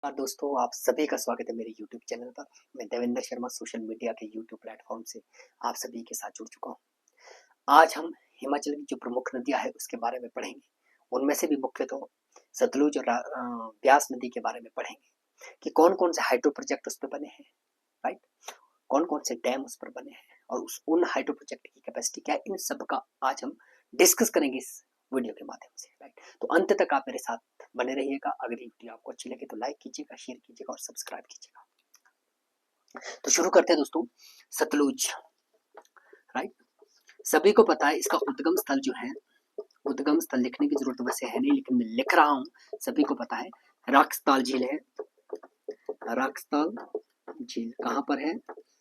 और दोस्तों आप सभी का स्वागत है मेरे YouTube चैनल पर। मैं देवेंद्र शर्मा सोशल मीडिया के YouTube प्लेटफॉर्म से आप सभी के साथ जुड़ चुका हूँ। आज हम हिमाचल की जो प्रमुख नदियाँ हैं उसके बारे में पढ़ेंगे। उनमें से भी मुख्य तो सतलुज और ब्यास नदी के बारे में पढ़ेंगे कि कौन कौन से हाइड्रो प्रोजेक्ट उस पर बने हैं, राइट, कौन कौन से डैम उस पर बने हैं और उन हाइड्रो प्रोजेक्ट की कैपेसिटी क्या है। इन सब का आज हम डिस्कस करेंगे इस वीडियो के माध्यम से, राइट। तो अंत तक आप मेरे साथ बने रहिएगा। अगर ये वीडियो आपको अच्छी लगे तो लाइक कीजिएगा, शेयर कीजिएगा और सब्सक्राइब कीजिएगा। तो शुरू करते हैं दोस्तों। सतलुज, राइट, सभी को पता है इसका उद्गम स्थल जो है, उद्गम स्थल लिखने की जरूरत वैसे है नहीं लेकिन मैं लिख रहा हूँ, सभी को पता है राक्सताल झील है। राक्सताल झील कहाँ पर है?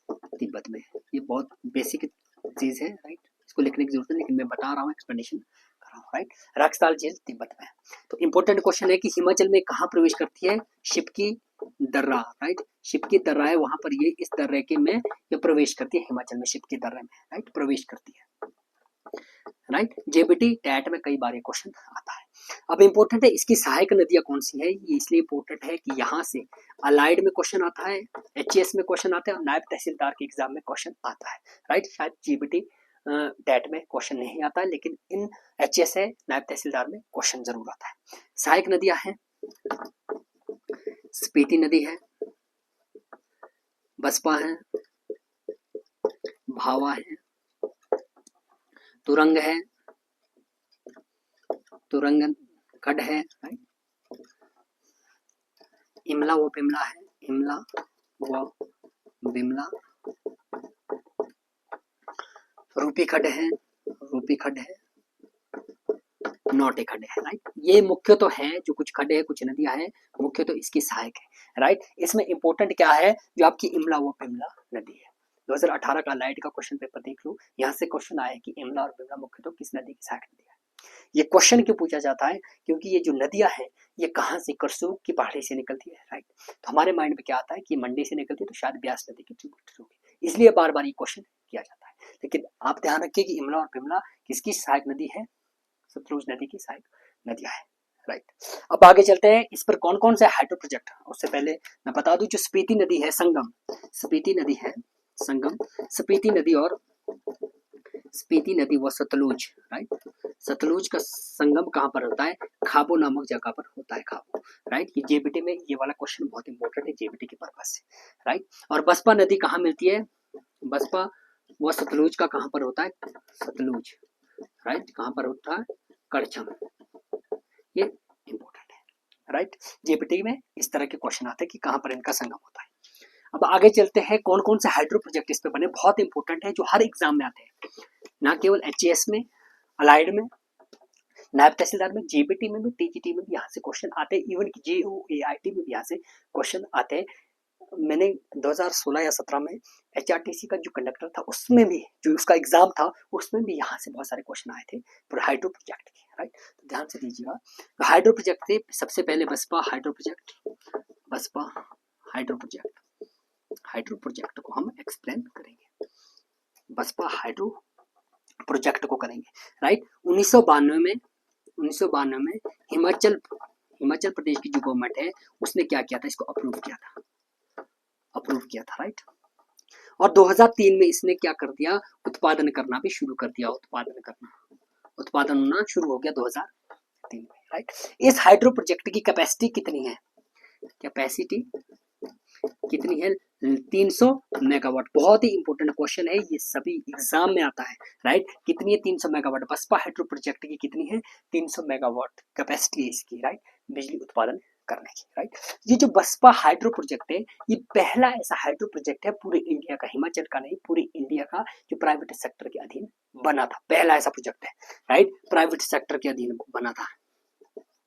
तिब्बत में। ये बहुत बेसिक चीज है, राइट, इसको लिखने की जरूरत है लेकिन मैं बता रहा हूँ, एक्सप्लेनेशन कर रहा हूँ, राइट। राक्सताल झील तिब्बत में। तो इंपॉर्टेंट क्वेश्चन है कि हिमाचल में कहाँ प्रवेश करती है? शिप्की दर्रा, राइट, शिप्की दर्रा है वहां पर, ये इस दर्रे के में ये प्रवेश करती है हिमाचल में, शिप्की दर्रे में, राइट, प्रवेश करती है, राइट। जेबीटी टैट में कई बार ये क्वेश्चन आता है। अब इंपॉर्टेंट है इसकी सहायक नदियां कौन सी है, ये इसलिए इंपॉर्टेंट है कि यहाँ से अलाइड में क्वेश्चन आता है, एचएस में क्वेश्चन आता है और नायब तहसीलदार के एग्जाम में क्वेश्चन आता है, राइट। शायद जेबीटी टैट में क्वेश्चन नहीं आता है लेकिन इन एचएस है नायब तहसीलदार में क्वेश्चन जरूर आता है। सहायक नदियां हैं, स्पीति नदी है, बसपा है, भावा है, तुरंग है, तुरंग खड है, राइट, इमला व बिमला है, इमला व बिमला, रूपी खड है, रूपी खड है, नौटे खड है, राइट। ये मुख्य तो है, जो कुछ खड्डे है कुछ नदियां हैं, मुख्य तो इसकी सहायक है, राइट। इसमें इंपॉर्टेंट क्या है, जो आपकी इमला व बिमला नदी है। 2018 का लाइट का क्वेश्चन पेपर देख लो, यहाँ से क्वेश्चन आया कि इमला और बिमला मुख्य तो किस नदी की सहायक नदी है। ये क्वेश्चन क्यों पूछा जाता है? क्योंकि ये जो नदियां हैं ये कहाँ से, करसोग की पहाड़ी से निकलती है, राइट। तो हमारे माइंड में क्या आता है कि मंडी से निकलती है तो शायद ब्यास नदी की ट्रिब्यूटरी होगी, इसलिए बार बार ये क्वेश्चन किया जाता है। लेकिन आप ध्यान रखिए कि इमला और बिमला किसकी सहायक नदी है? सतलुज नदी की सहायक नदियां है, राइट। अब आगे चलते हैं, इस पर कौन कौन से हाइड्रो प्रोजेक्ट। उससे पहले मैं बता दूं, जो स्पीति नदी है, संगम, स्पीति नदी है, संगम, स्पीति नदी और स्पीति नदी व सतलुज, राइट, सतलुज का संगम कहाँ पर होता है? खाबो नामक जगह पर होता है, खाबो, राइट। ये जेबीटी में ये वाला क्वेश्चन बहुत इंपॉर्टेंट है जेबीटी के पर्पज से, राइट। और बसपा नदी कहाँ मिलती है? बसपा व सतलुज का कहाँ पर होता है? सतलुज, राइट, कहाँ पर होता है? करछम, ये इंपॉर्टेंट है, राइट। जेपीटी में इस तरह के क्वेश्चन आते हैं कि कहाँ पर इनका संगम होता है। अब आगे चलते हैं, कौन कौन से हाइड्रो प्रोजेक्ट इस पे बने, बहुत इंपॉर्टेंट है, जो हर एग्जाम में आते हैं, ना केवल एचएएस में, अलाइड में, नायब तहसीलदार में, जेबीटी में भी, टीजीटी में भी यहाँ से क्वेश्चन आते हैं, इवन की जेओएआईटी में भी यहाँ से क्वेश्चन आते हैं। मैंने 2016 या 17 में एचआरटीसी का जो कंडक्टर था उसमें भी, जो उसका एग्जाम था उसमें भी यहाँ से बहुत सारे क्वेश्चन आए थे हाइड्रो प्रोजेक्ट के, राइट। तो ध्यान से दीजिएगा, हाइड्रो प्रोजेक्ट थे सबसे पहले Baspa hydro project, Baspa hydro project, hydro project को हम एक्सप्लेन करेंगे, बसपा हाइड्रो प्रोजेक्ट को करेंगे, राइट। 1992 में हिमाचल प्रदेश की जो गवर्नमेंट है उसने क्या किया था, इसको अप्रूव किया था, राइट। और 2003 में इसने क्या कर दिया, उत्पादन करना भी शुरू कर दिया, उत्पादन होना शुरू हो गया 2003 में, राइट। इस हाइड्रो प्रोजेक्ट की कैपेसिटी कितनी है? कैपेसिटी कितनी है? 300 मेगावाट। बहुत ही इंपॉर्टेंट क्वेश्चन है, ये सभी एग्जाम में आता है, राइट। कितनी है? 300 मेगावाट। बसपा हाइड्रो प्रोजेक्ट की कितनी है? 300 मेगावाट कैपेसिटी है इसकी, राइट, बिजली उत्पादन करने की, राइट। ये जो बसपा हाइड्रो प्रोजेक्ट है ये पहला ऐसा हाइड्रो प्रोजेक्ट है पूरे इंडिया का, हिमाचल का नहीं, पूरे इंडिया का, जो प्राइवेट सेक्टर के अधीन बना था, पहला ऐसा प्रोजेक्ट है, राइट, प्राइवेट सेक्टर के अधीन बना था।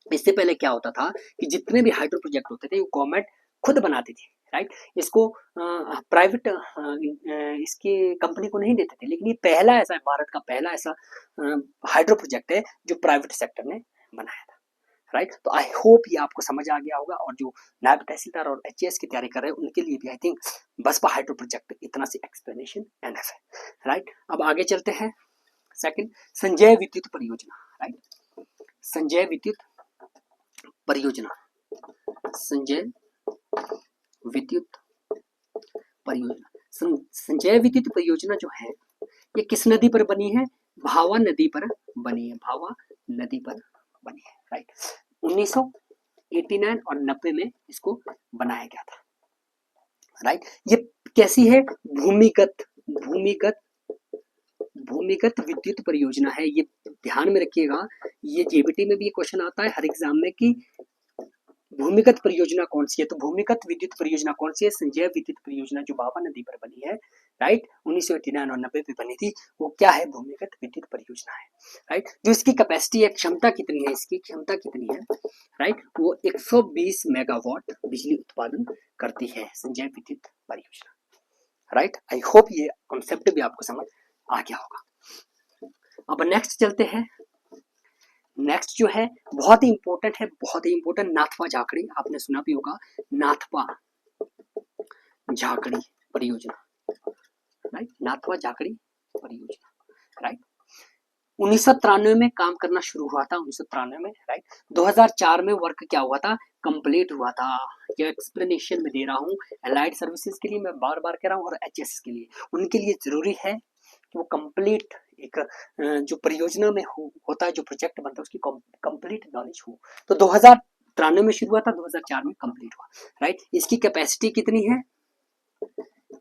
इससे पहले क्या होता था कि जितने भी हाइड्रो प्रोजेक्ट होते थे वो गवर्नमेंट खुद बनाती थी, राइट, इसको प्राइवेट इसकी कंपनी को नहीं देते थे, लेकिन ये पहला ऐसा, भारत का पहला ऐसा हाइड्रो प्रोजेक्ट है जो प्राइवेट सेक्टर ने बनाया था, राइट। तो आई होप ये आपको समझ आ गया होगा, और जो नायब तहसीलदार और एचएएस की तैयारी कर रहे हैं उनके लिए भी I think Baspa hydro project इतना सी एक्सप्लेनेशन एनफ है, राइट। अब आगे चलते हैं, सेकंड, संजय विद्युत परियोजना, राइट, संजय विद्युत परियोजना, संजय विद्युत परियोजना। संजय विद्युत परियोजना जो है ये किस नदी पर बनी है? भावा नदी पर बनी है, भावा नदी पर बनी है, राइट। 1989 और 90 में इसको बनाया गया था, राइट। ये कैसी है? भूमिगत भूमिगत भूमिगत विद्युत परियोजना है। ये ध्यान में रखिएगा, ये जेबीटी में भी ये क्वेश्चन आता है हर एग्जाम में कि भूमिगत परियोजना कौन सी है। तो भूमिगत विद्युत परियोजना कौन सी है? संजय विद्युत परियोजना जो भावा नदी पर बनी है, राइट, 1989 और 90 में बनी थी, वो क्या है? भूमिगत विद्युत परियोजना है, राइट। जो इसकी कैपेसिटी है, क्षमता कितनी है, इसकी क्षमता कितनी है, राइट, वो 120 मेगावाट बिजली उत्पादन करती है संजय विद्युत परियोजना, राइट। आई होप ये कॉन्सेप्ट भी आपको समझ आ गया होगा। अब नेक्स्ट चलते हैं। नेक्स्ट जो है बहुत ही इंपॉर्टेंट है, बहुत ही इंपॉर्टेंट, नाथपा झाकड़ी, आपने सुना भी होगा, नाथपा झाकड़ी परियोजना, राइट, नाथपा झाकड़ी परियोजना, राइट। 1993 में काम करना शुरू हुआ था, 1993 में, राइट। 2004 में वर्क क्या हुआ था? कंप्लीट हुआ था। ये एक्सप्लेनेशन में दे रहा हूँ एलाइड सर्विसेज के लिए, मैं बार बार कह रहा हूँ, और एचएस के लिए, उनके लिए जरूरी है कि वो कंप्लीट एक जो परियोजना में होता है, जो प्रोजेक्ट बनता है, उसकी कंप्लीट नॉलेज हो। तो 2093 में शुरू हुआ था, 2004 में कंप्लीट हुआ, राइट। इसकी कैपेसिटी कितनी है?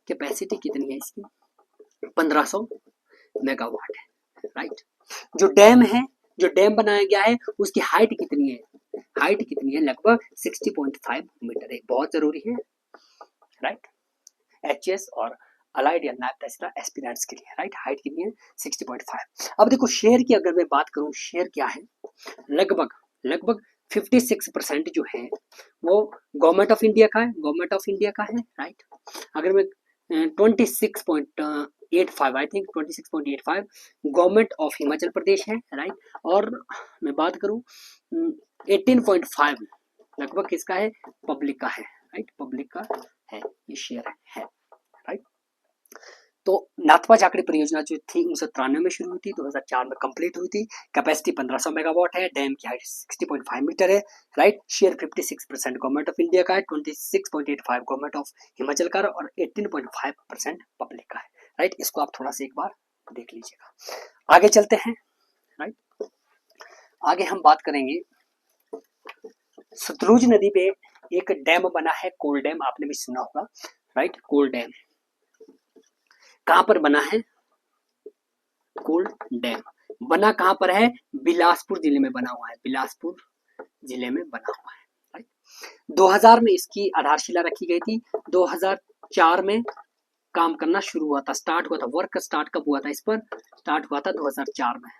कैपेसिटी कितनी है इसकी? 1500 मेगावाट है, राइट। जो डैम है, जो डैम बनाया गया है, उसकी हाइट कितनी है? हाइट कितनी है? लगभग 60.5 मीटर है, बहुत जरूरी है, राइट, एचएस और अलाइड या नैप टेस्ला एस्पिरेंट्स के लिए, राइट। हाइट कितनी है? 60.5। अब देखो शेयर की अगर मैं बात करूं, शेयर क्या है? लगभग 56% जो है वो गवर्नमेंट ऑफ इंडिया का है, गवर्नमेंट ऑफ इंडिया का है, राइट। अगर मैं 26.85, I think 26.85 government of Himachal Pradesh है, राइट। और मैं बात करूं 18.5 लगभग किसका है? पब्लिक का है, राइट, पब्लिक का है ये शेयर है, राइट। तो नाथपा झाकड़ी परियोजना जो थी 1993 में शुरू हुई थी, 2004 में कंप्लीट हुई थी। कैपेसिटी 1500 मेगावाट है, डैम की हाइट 60.5 मीटर है, right. Share 56% government of India का है, 26.85 गवर्नमेंट ऑफ हिमाचल का और 18.5% पब्लिक का है, राइट। इसको आप थोड़ा सा एक बार देख लीजिएगा। आगे चलते हैं, राइट। आगे हम बात करेंगे सतलुज नदी पे एक डैम बना है, कोल डैम, आपने भी सुना होगा, राइट। कोल डैम कहां पर बना है? कोल डैम बना कहां पर है? बिलासपुर जिले में बना हुआ है, बिलासपुर जिले में बना हुआ है, राइट। 2000 में इसकी आधारशिला रखी गई थी, 2004 में काम करना शुरू हुआ था, स्टार्ट हुआ था। वर्क स्टार्ट कब हुआ था इस पर? स्टार्ट हुआ था 2004 में,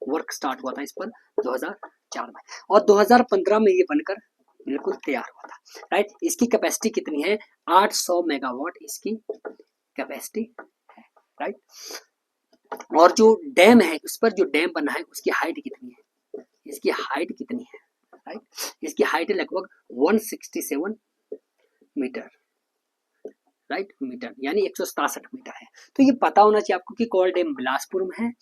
वर्क स्टार्ट हुआ था इस पर 2004 में, और 2015 में ये बनकर बिल्कुल तैयार हुआ था, राइट। इसकी कैपेसिटी कितनी है? 800 मेगावाट इसकी कैपेसिटी है, राइट। और जो डैम है, उस पर जो डैम बना है उसकी हाइट कितनी है? इसकी हाइट कितनी है, राइट। इसकी हाइट लगभग 167 मीटर, राइट, मीटर, यानी 167 मीटर है। तो ये पता होना चाहिए आपको कि कोल डैम बिलासपुर में है।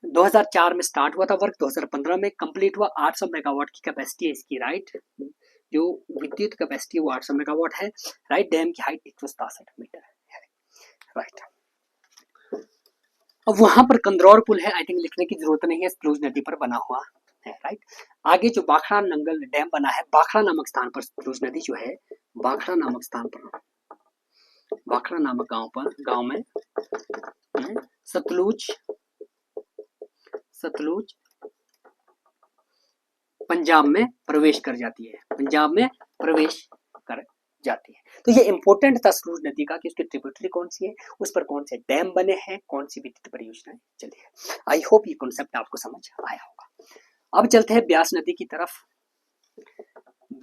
2004 में स्टार्ट हुआ था वर्क, 2015 में कंप्लीट हुआ। 800 मेगावाट की कैपेसिटी है इसकी, राइट। जो विद्युत कैपेसिटी वो 800 मेगावाट है, राइट। डैम की हाइट 167 मीटर है, राइट। अब वहां पर कंदरौर पुल है, आई थिंक लिखने की जरूरत नहीं है, सतलुज नदी पर बना हुआ है, राइट। आगे जो बाखड़ा नंगल डैम बना है, बाखड़ा नामक स्थान पर सतलुज नदी जो है, बाखड़ा नामक स्थान पर, बाखड़ा नामक गांव में सतलुज पंजाब में प्रवेश कर जाती है, पंजाब में प्रवेश कर जाती है। तो ये इंपॉर्टेंट था सतलुज नदी का कि उसकी ट्रिब्यूटरी कौन सी है, उस पर कौन से डैम बने हैं, कौन सी विद्युत परियोजनाएं चली है। आई होप ये कॉन्सेप्ट आपको समझ आया होगा। अब चलते हैं ब्यास नदी की तरफ,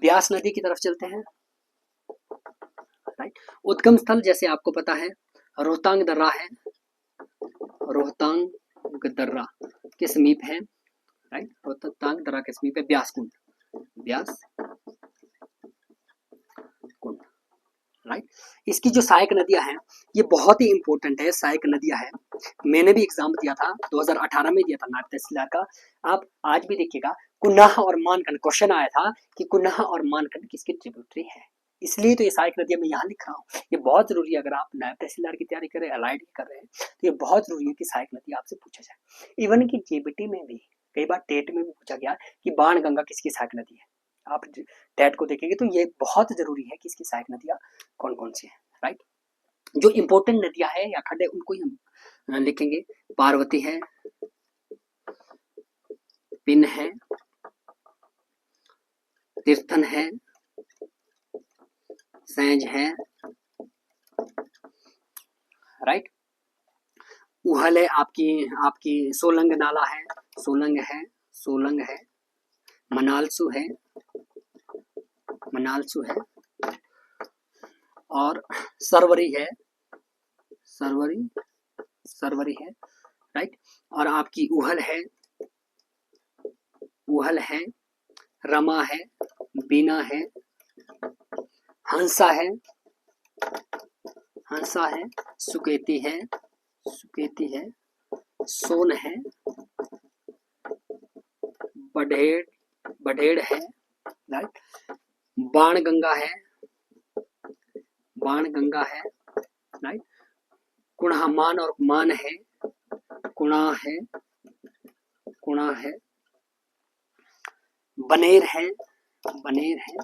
ब्यास नदी की तरफ चलते हैं, राइट। उद्गम स्थल जैसे आपको पता है रोहतांग दर्रा है, रोहतांग दर्रा के समीप है, राइट। रोहतांग दर्रा के समीप है ब्यास कुंड, ब्यास कुंड, राइट। इसकी जो सहायक नदियां हैं ये बहुत ही इंपॉर्टेंट है, सहायक नदियां हैं। मैंने भी एग्जाम दिया था 2018 में, दिया था नाथ तहसीलदार का। आप आज भी देखिएगा, कुन्नाह और मानखंड क्वेश्चन आया था कि कुन्नाह और मानखंड किसकी ट्रिब्यूटरी है। इसलिए तो ये सहायक नदियां मैं यहाँ लिख रहा हूँ। ये बहुत जरूरी है, अगर आप नायब तहसीलदार की तैयारी कर रहे हैं, अलाइड की कर रहे हैं, तो ये बहुत जरूरी है कि सहायक नदी आपसे पूछा जाए। इवन की जेबीटी में भी कई बार टेट में भी पूछा गया कि बाण गंगा किसकी सहायक नदी है। आप टेट को देखेंगे तो ये बहुत जरूरी है कि इसकी सहायक नदियां कौन कौन सी है, राइट। जो इंपॉर्टेंट नदियां है या खंड है उनको ही हम लिखेंगे। पार्वती है, पिन है, तीर्थन है, सैंज है, राइट। उहल है, आपकी आपकी सोलंग नाला है, सोलंग है, सोलंग है, मनालसू है, मनालसू है, और सरवरी है, सरवरी, सरवरी है, राइट। और आपकी उहल है, उहल है, रमा है, बीना है, हंसा है, हंसा है, सुकेती है, सुकेती है, सोन है, बढेड़, बढेड़ है, राइट। बाण गंगा है, बाण गंगा है, राइट। कुणामान और मान है, कुणा है, कुणा है, बनेर है, बनेर है,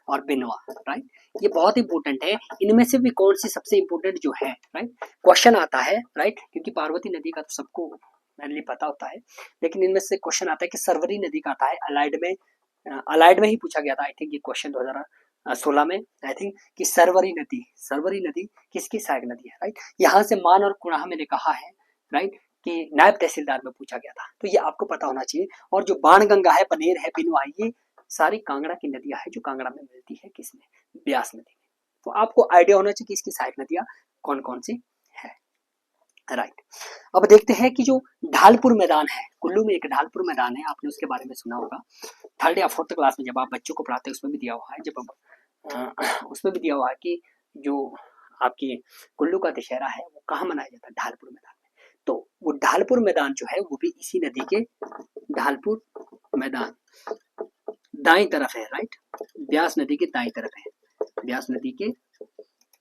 और बिनवा, राइट। ये बहुत इंपॉर्टेंट है। इनमें से भी कौन सी सबसे इंपॉर्टेंट जो है, राइट, क्वेश्चन आता है, राइट, क्योंकि पार्वती नदी का तो सबको मेनली पता होता है, लेकिन इनमें से क्वेश्चन आता है कि सरवरी नदी का आता है। अलाइड में ही पूछा गया था, आई थिंक ये क्वेश्चन 2016 में, आई थिंक, कि सरवरी नदी किसकी सहायक नदी है, राइट। यहाँ से मान और कुणाह मैंने कहा है, राइट, कि नायब तहसीलदार में पूछा गया था, तो ये आपको पता होना चाहिए। और जो बाण गंगा है, पनेर है, बिनवा, ये सारी कांगड़ा की नदियां है जो कांगड़ा में मिलती है, किसमें, ब्यास नदी में। तो आपको आइडिया होना चाहिए कि इसकी सहायक नदियां कौन कौन सी है, राइट। अब देखते हैं कि जो ढालपुर मैदान है, कुल्लू में एक ढालपुर मैदान है, आपने उसके बारे में सुना होगा। 3rd या 4th क्लास में जब आप बच्चों को पढ़ाते हैं उसमें भी दिया हुआ है, उसमें भी दिया हुआ है कि जो आपकी कुल्लू का दशहरा है वो कहाँ मनाया जाता है, ढालपुर मैदान में। तो वो ढालपुर मैदान जो है वो भी इसी नदी के, ढालपुर मैदान दाई तरफ है, राइट, ब्यास नदी के दाई तरफ है, ब्यास नदी के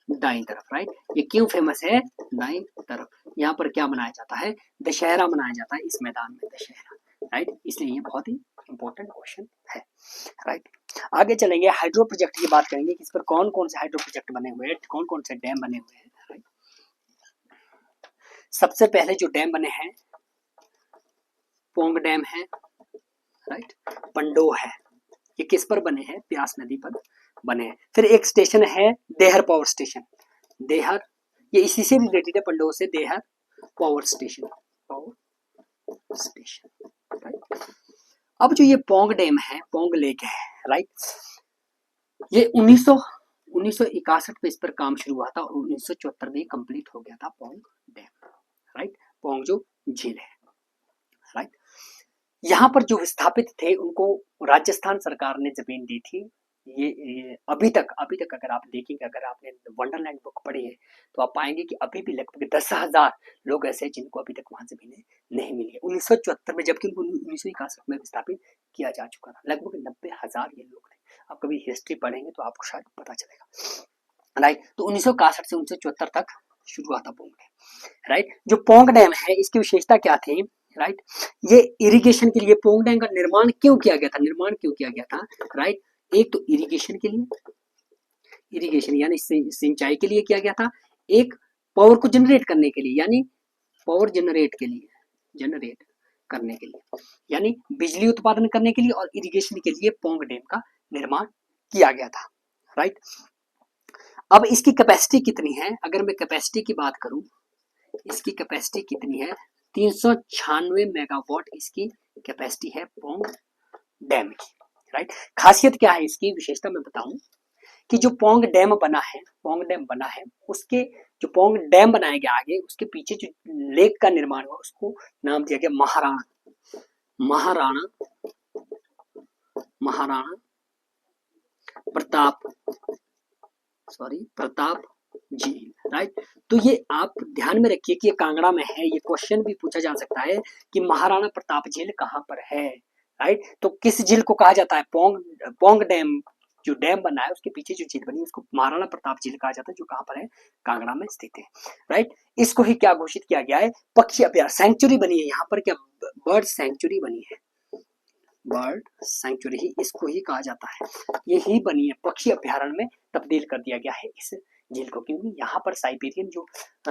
दाई तरफ, राइट। ये क्यों फेमस है, दाई तरफ, यहाँ पर क्या मनाया जाता है, दशहरा मनाया जाता है इस मैदान में, दशहरा, राइट। इसलिए ये बहुत ही इंपॉर्टेंट क्वेश्चन है, राइट। आगे चलेंगे, हाइड्रो प्रोजेक्ट की बात करेंगे कि इस पर कौन कौन से हाइड्रो प्रोजेक्ट बने हुए हैं, कौन कौन से डैम बने हुए हैं, राइट। सबसे पहले जो डैम बने हैं, पोंग डैम है, राइट, पंडो है, ये किस पर बने हैं, ब्यास नदी पर बने हैं। फिर एक स्टेशन है देहर पावर स्टेशन, देहर, ये इसी से रिलेटेड है, पंडो से, there power station, power station, right. अब जो ये पोंग डैम है, पोंग लेक है, राइट, ये 1961 पे इस पर काम शुरू हुआ था और 1974 में कंप्लीट हो गया था पोंग डैम, राइट। पोंग जो झील है, राइट। यहाँ पर जो विस्थापित थे उनको राजस्थान सरकार ने जमीन दी थी। ये अभी तक अगर आप देखेंगे, अगर आपने वंडरलैंड बुक पढ़ी है तो आप पाएंगे कि अभी भी लगभग 10,000 लोग ऐसे हैं जिनको अभी तक वहां जमीनें नहीं मिली है 1974 में, जबकि उनको 1961 में विस्थापित किया जा चुका था। लगभग 90,000 ये लोग थे। आप कभी हिस्ट्री पढ़ेंगे तो आपको शायद पता चलेगा, राइट। तो 1961 से 1974 तक शुरू हुआ था पोंग डैम, राइट। जो पोंग डैम है इसकी विशेषता क्या थी, राइट, ये इरिगेशन के लिए पोंग डैम का निर्माण क्यों किया गया था, राइट। एक तो इरिगेशन के लिए, इरिगेशन यानी सिंचाई के लिए किया गया था, एक पावर को जनरेट करने के लिए, यानी पावर जनरेट करने के लिए, यानी बिजली उत्पादन करने के लिए, और इरिगेशन के लिए पोंग डैम का निर्माण किया गया था, राइट। अब इसकी कैपेसिटी कितनी है, अगर मैं कैपेसिटी की बात करूं, इसकी कैपेसिटी कितनी है, 396 मेगावाट इसकी कैपेसिटी है पोंग डैम की, राइट। खासियत क्या है इसकी, विशेषता मैं बताऊं कि जो पोंग डैम बना है, उसके जो पोंग डैम बनाया गया आगे, उसके पीछे जो लेक का निर्माण हुआ उसको नाम दिया गया महाराणा प्रताप झील, राइट। तो ये आप ध्यान में रखिए कि ये कांगड़ा में है, ये क्वेश्चन भी पूछा जा सकता है कि महाराणा प्रताप झील कहाँ पर है, राइट। तो किस झील को कहा जाता है, पोंग डैम जो डैम बना है उसके पीछे जो झील बनी है उसको महाराणा प्रताप झील कहा जाता है, जो कहाँ पर है, कांगड़ा में स्थित है, राइट। इसको ही क्या घोषित किया गया है, पक्षी अभ्यारण्य सेंचुरी बनी है यहाँ पर, क्या बर्ड सेंचुरी बनी है, बर्ड सेंचुरी ही इसको ही कहा जाता है, ये ही बनी है, पक्षी अभ्यारण्य में तब्दील कर दिया गया है इस झील को, क्योंकि यहाँ पर साइबेरियन जो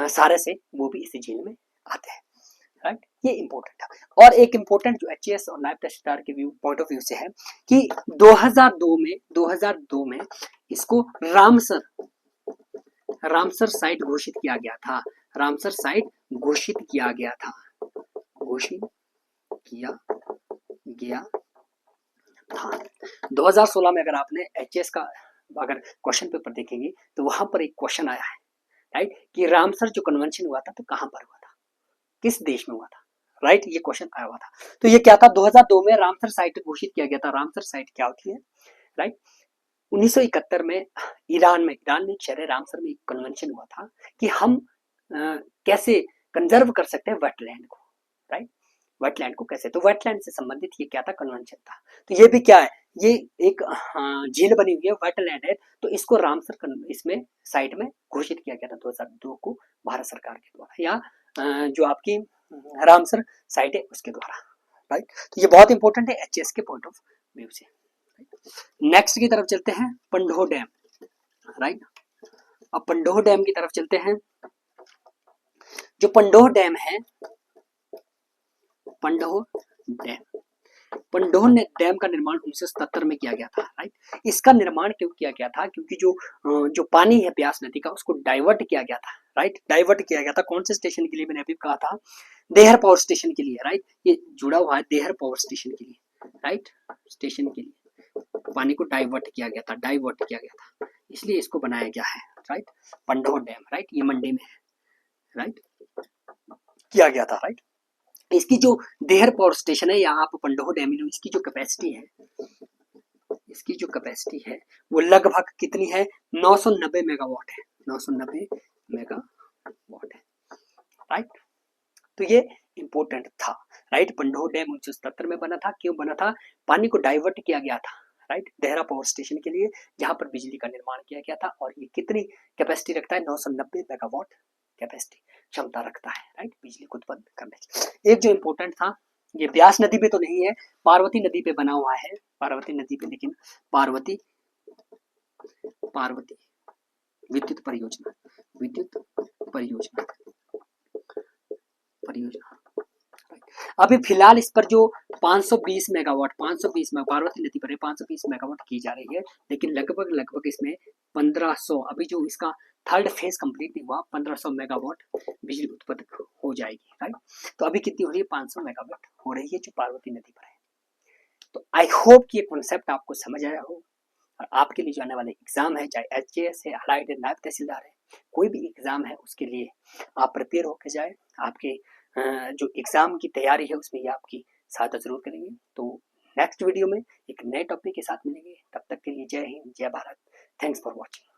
सारस है वो भी इस झील में आते हैं, राइट। ये इंपॉर्टेंट है। और एक इंपॉर्टेंट जो एचएएस और नायब तहसीलदार के व्यू पॉइंट ऑफ व्यू से है कि 2002 में इसको रामसर साइट घोषित किया गया था, रामसर साइट घोषित किया गया था, घोषित किया गया था 2016 में। अगर आपने एचएएस का अगर क्वेश्चन पेपर देखेंगे तो वहां पर एक क्वेश्चन आया है, राइट, कि रामसर जो कन्वेंशन हुआ था तो कहां पर हुआ था, किस देश में हुआ था, राइट, ये क्वेश्चन आया हुआ था। तो ये क्या था, 2002 में रामसर साइट घोषित किया गया था। रामसर साइट क्या होती है, राइट। 1971 में ईरान में एक शहर है रामसर में एक कन्वेंशन हुआ था कि हम कैसे कंजर्व कर सकते हैं वेटलैंड को, राइट, वेटलैंड को कैसे, तो वेटलैंड से संबंधित ये क्या था, कन्वेंशन था। तो ये भी क्या है, ये एक झील बनी हुई है, वेटलैंड है, तो इसको रामसर इसमें साइट में घोषित किया गया था 2002 को भारत सरकार के द्वारा, या जो आपकी रामसर साइट है उसके द्वारा, राइट। तो ये बहुत इंपॉर्टेंट है एचएस के पॉइंट ऑफ व्यू से। नेक्स्ट की तरफ चलते हैं, पंडोह डैम, राइट। अब पंडोह डैम की तरफ चलते हैं। जो पंडोह डैम है, पंडोह डैम का निर्माण 1977 में किया गया था, राइट। इसका निर्माण क्यों किया गया था, क्योंकि जो पानी है ब्यास नदी का उसको डाइवर्ट किया गया था, राइट, डाइवर्ट किया गया था। कौन से स्टेशन के लिए, मैंने अभी कहा था देहर पावर स्टेशन के लिए, राइट, ये जुड़ा हुआ है देहर पावर स्टेशन के लिए, राइट, स्टेशन के लिए पानी को डाइवर्ट किया गया था, इसलिए इसको बनाया गया है, राइट, पंडोह डैम, राइट, ये मंडी में है, राइट, किया गया था, राइट। इसकी जो देहर पावर स्टेशन है, यहाँ आप पंडोह डैम, इसकी जो कैपेसिटी है वो लगभग कितनी है, 990 मेगावाट है, 990 मेगावाट है, राइट। तो ये इंपॉर्टेंट था, राइट। पंडोह डैम 1977 में बना था, क्यों बना था, पानी को डाइवर्ट किया गया था, राइट, देहरा पावर स्टेशन के लिए, जहां पर बिजली का निर्माण किया गया था, और ये कितनी कैपेसिटी रखता है, 990 मेगावाट कैपेसिटी क्षमता रखता है, राइट, बिजली को उत्पन्न करने की। एक जो इंपॉर्टेंट था, ये ब्यास नदी पे तो नहीं है, पार्वती नदी पे बना हुआ है, पार्वती नदी पे, लेकिन पार्वती विद्युत परियोजना अभी फिलहाल इस पर जो 520 मेगावाट पार्वती नदी पर 520 मेगावाट की जा रही है, लेकिन लगभग इसमें 1500, अभी जो इसका थर्ड फेज कंप्लीट नहीं हुआ, 1500 मेगावाट बिजली उत्पन्न हो जाएगी, राइट। तो अभी कितनी हो रही है, 500 मेगावाट हो रही है जो पार्वती नदी पर है। तो आई होप कि ये कॉन्सेप्ट आपको समझ आया हो, और आपके लिए जो आने वाले एग्जाम है, चाहे एचएएस है, अलाइड है, नायब तहसीलदार है, कोई भी एग्जाम है, उसके लिए आप प्रिपेयर होकर जाए। आपके जो एग्जाम की तैयारी है उसमें ये आपकी सहायता जरूर करेंगे। तो नेक्स्ट वीडियो में एक नए टॉपिक के साथ मिलेंगे, तब तक के लिए जय हिंद, जय भारत, थैंक्स फॉर वॉचिंग।